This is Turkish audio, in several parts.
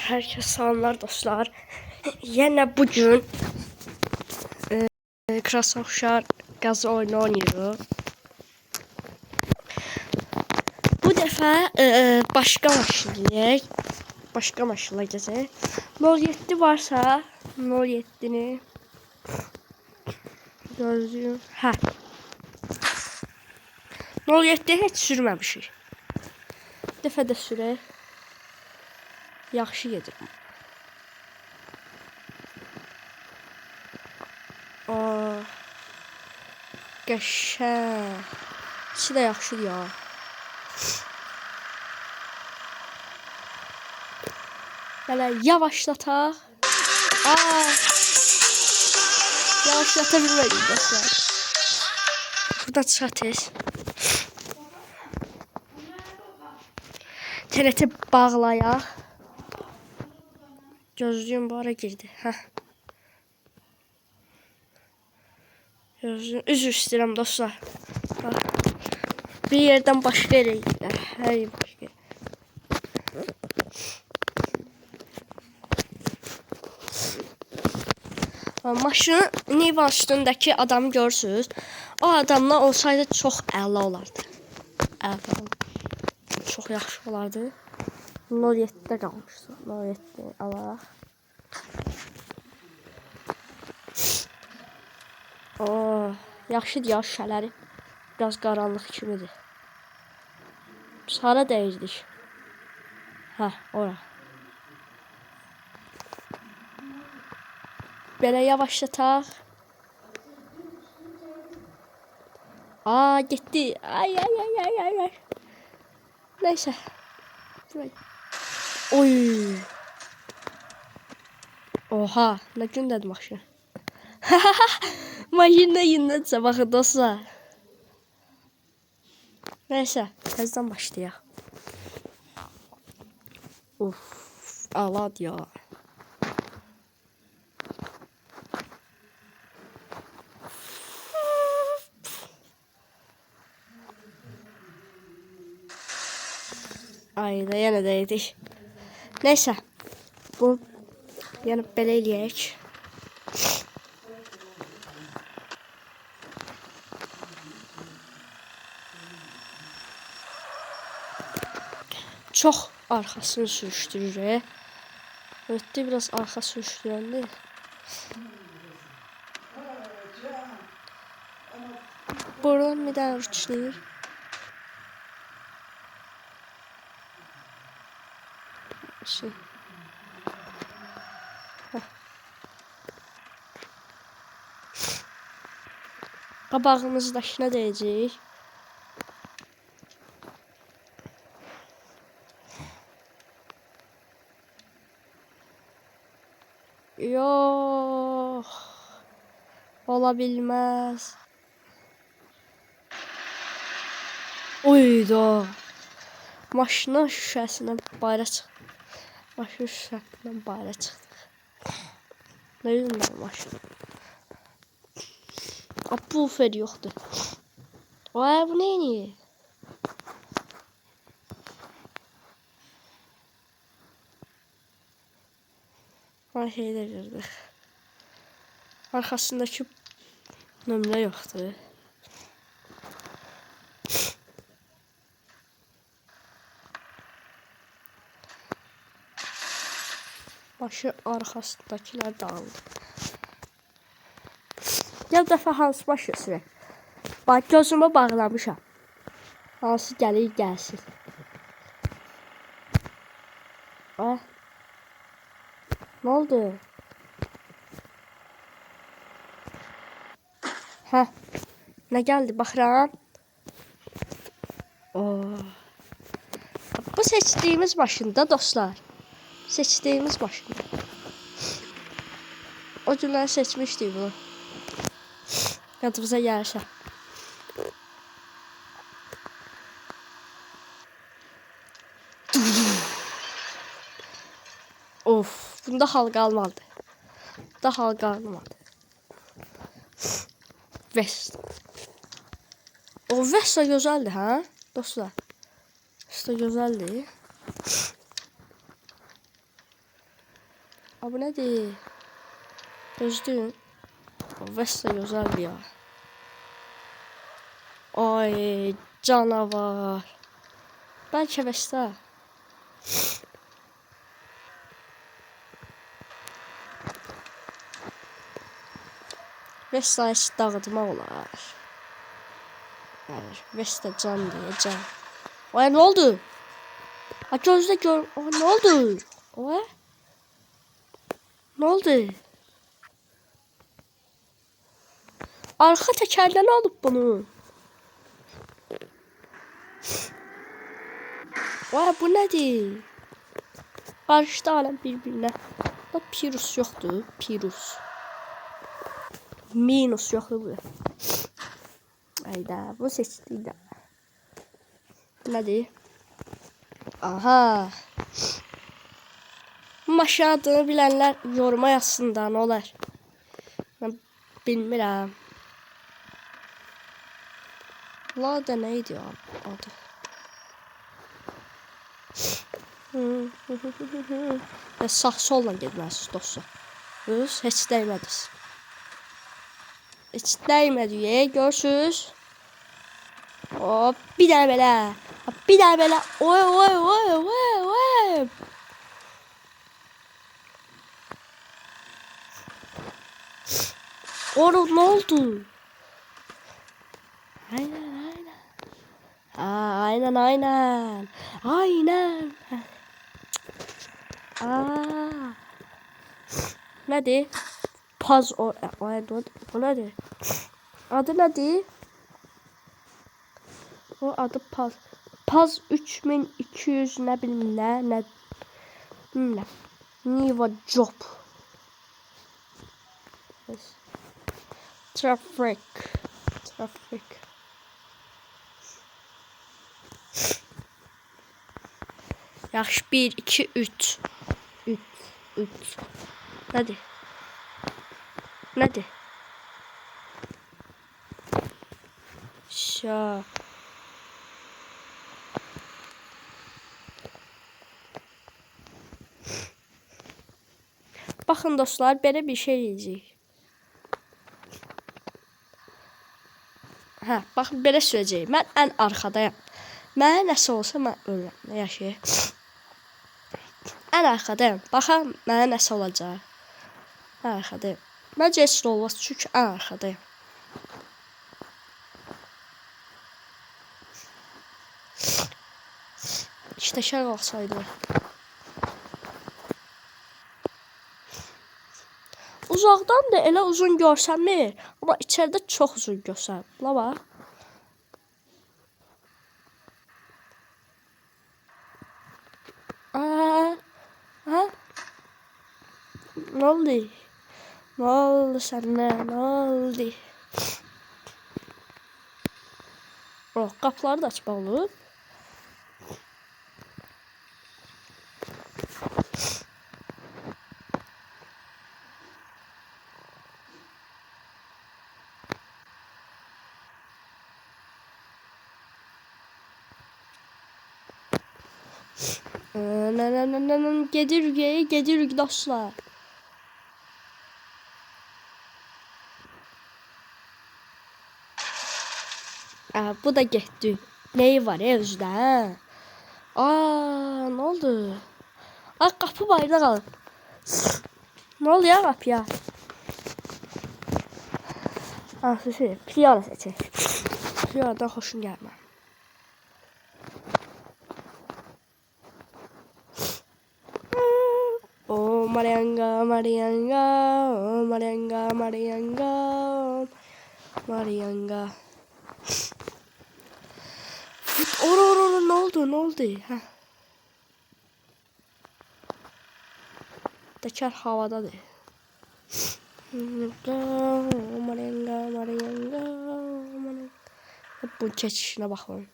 Herkese selamlar dostlar. Yine bugün Krasavşar gazı oyunu oynuyoruz. Bu defa başka maşinlik. Başka maşınla gezək. 07 varsa 07'ni gözlüyüm. Hə. 07'yi heç sürməmişik. Bir dəfə də sürək. Yaxşı gedir. Qəşəng. İkisi də yaxşıdır ya. Belə yavaşlataq. Yavaşlata bilmədik dostlar. Burada çıxatız. TRT bağlayaq. Gözlüyüm bu ara girdi. Hə. Gözlüyüm. Üzr istəyirəm dostlar. Bir yerdən başqa yerə gidirlər. Hər yer başqa yer. Maşının Nivan üstündəki adamı görürsünüz. O adamla olsaydı çox əla olardı. Çox yaxşı olardı. 07'də qalmışdı. 07 alaq. Yaxşıdır ya şişələri. Biraz qaranlıq kimidir. Biz hara dəyirdik? Hə, ora. Belə yavaşlataq. Getdi. Ay. Neysə. Oy. Oha, nə gündədir maşın. Maşınla yenilədirsə baxın dostlar. Neysə, təzədən başlayaq. Alad ya. Ay da yenə də yedik. Neysə. Bu yəni belə eləyək. Çox arxasını sürüşdürürük. Ötdü biraz arxa sürüşdürəndə. Buradan bir daha uçlayır. Qabağımızdakına dəyəcək. Yox. Ola bilməz. Oyda. Maşının şüşəsindən bayra çıxdı. Maşının şüşəsindən bayra çıxdıq. Nə yüzündən maşın? Bufer yoxdur. Vay bu neyini? Ay şeydə girdik. Arxasındakı nömrə yoxdur. Başı arxasındakilər dağıldı. Gəl dəfə hansı başı sürək. Bax gözümü bağlamışam. Hansı gəlir gəlsin. Nə oldu? Hə. Nə gəldi baxıram. Bu seçdiyimiz maşında dostlar. Seçdiyimiz maşında. O günlər seçmişdik bunu. Yadımıza gəlirsə. Bunda hal qalmadı. Bunda hal qalmadı. Vest. O Vest də gözəldir, hə? Dostlar. Vest də gözəldir. Bu nedir? Gözlüğün. Vesta güzel ya. Ay canavar. Belki Vesta. Vesta'yı dağıtmaq olar. Vesta can diye can. Ay ne oldu? Gözde gör. Ne oldu? Oy. Ne oldu? Arka tekerden alıp bunu. Vay bu nedir? Karıştı alem birbirine. Da Pirus yoktu. Pirus. Minus yoktu bu. Ayda bu seçtiydi. Nedir? Aha. Maşa adını bilenler yoruma yazsın da ne olar. Ben bilmirəm. Lada neydi ya adı? Sağ solla getməlisiniz dostlar. Heç dəymədiniz. Heç dəymədi. Görürsünüz. Hop bir daha belə. Bir daha belə. Oy oy oy oy oy. Oğlum ne oldu? Aynen. Aynen. Aynen. Nedir? Paz o bu nedir? Adı nedir? O adı Paz. Paz 3200 ne bileyim ne bilmem. Niva job. Traffic. Yaxşı 1 2 3. 3. Nədir? Şa. Baxın dostlar, belə bir şey edəcəyik. Baxın belə sürəcəyik. Mən ən arxadayam. Mənə nəsə olsa mən ölürəm. Nə yaşayır? Ən arxadayam. Baxın mənə nəsə olacaq. Ən arxadayam. Məncə heç nə olmaz çünki ən arxadayam. İşte şər olsaydı. Uzaqdan da elə uzun görsənmir, amma içəridə çox uzun görsənir. Buna bax. Ne oldu? Ne oldu sənə? Ne oldu? Oh, qapıları da açmaq olur. Gedirik dostlar. Bu da getdi. Neyi var özdə? Ne oldu? Qapı bayırda qalıb. Ne oldu ya qapıya? Piyano seçək. Piyanodan xoşum gəlmir. Marianga. Ne oldu? Teker havadadır. Marianga. Bu keçişine baxın.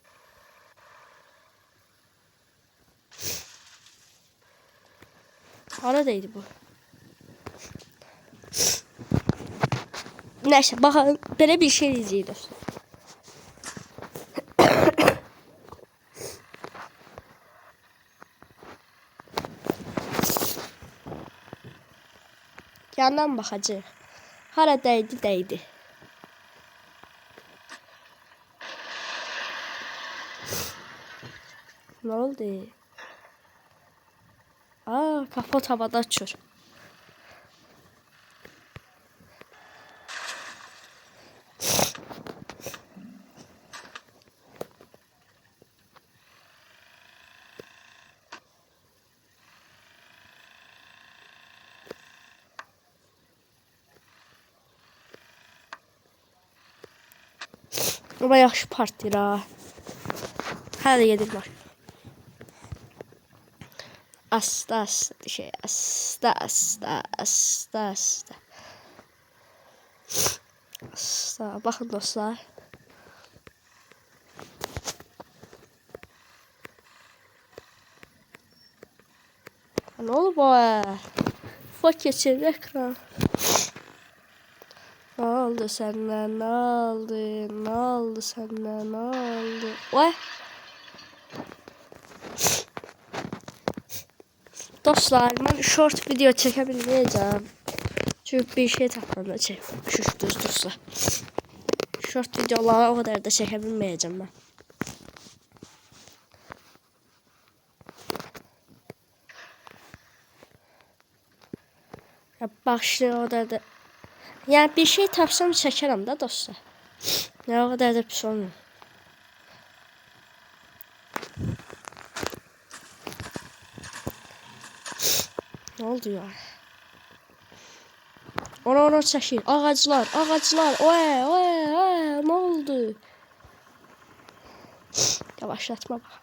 Haradaydı bu? Neyse bakın böyle bir şey izleyin dostlar. Yandan baxacaq. Hara dəydi, dəydi. Ne oldu? Aa, kapot havada uçur. Ama yaxşı partiyir ha. Hələ gedir var. Asta asta şey, asta asta asta asta. Asta. Baxın dostlar. Ne oldu bu? Fak geçir ekran. Ne oldu senden? Ne oldu? Ne oldu senden? Ne oldu? Vay. Dostlar, ben short video çekebilmeyeceğim. Çünkü bir şey tapmamda çekmişiz dostlar. Short videoları o kadar da çekebilmeyeceğim ben. Ya başlıyor o kadar da. Yani bir şey tapsam çekerim da dostlar. Ya o kadar da pis olmuyor. Ne oldu ya? Ona çəkir. Ağaclar, ağaclar. Oy, oy, oy. Ne oldu? Yavaşlatma bak.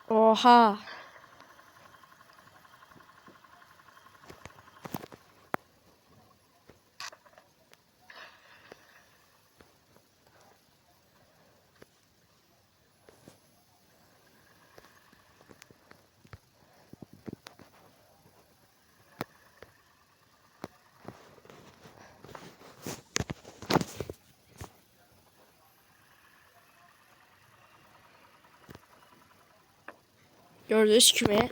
Oha. Gördüğünüz gibi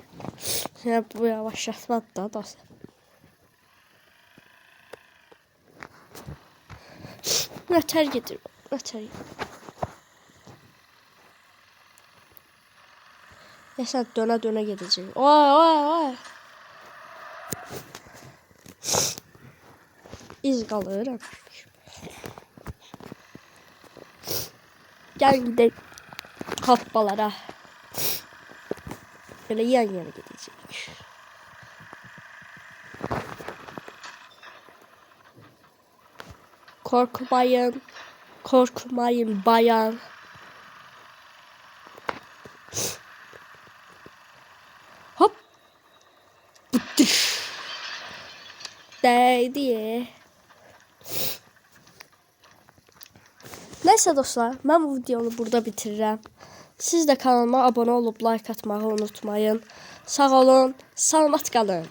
bu yavaşlatma da dostlar. Öter getir. Öter. Ya sen döne gidecek. Oy oy oy. İz kalır. Gel gidelim hoppalara. Böyle yan yana gidecek. Korkmayın. Korkmayın bayan. Hop. Değdi. Neyse dostlar, ben bu videonu burada bitiririm. Siz de kanalıma abone olup like atmayı unutmayın. Sağ olun, salamat qalın.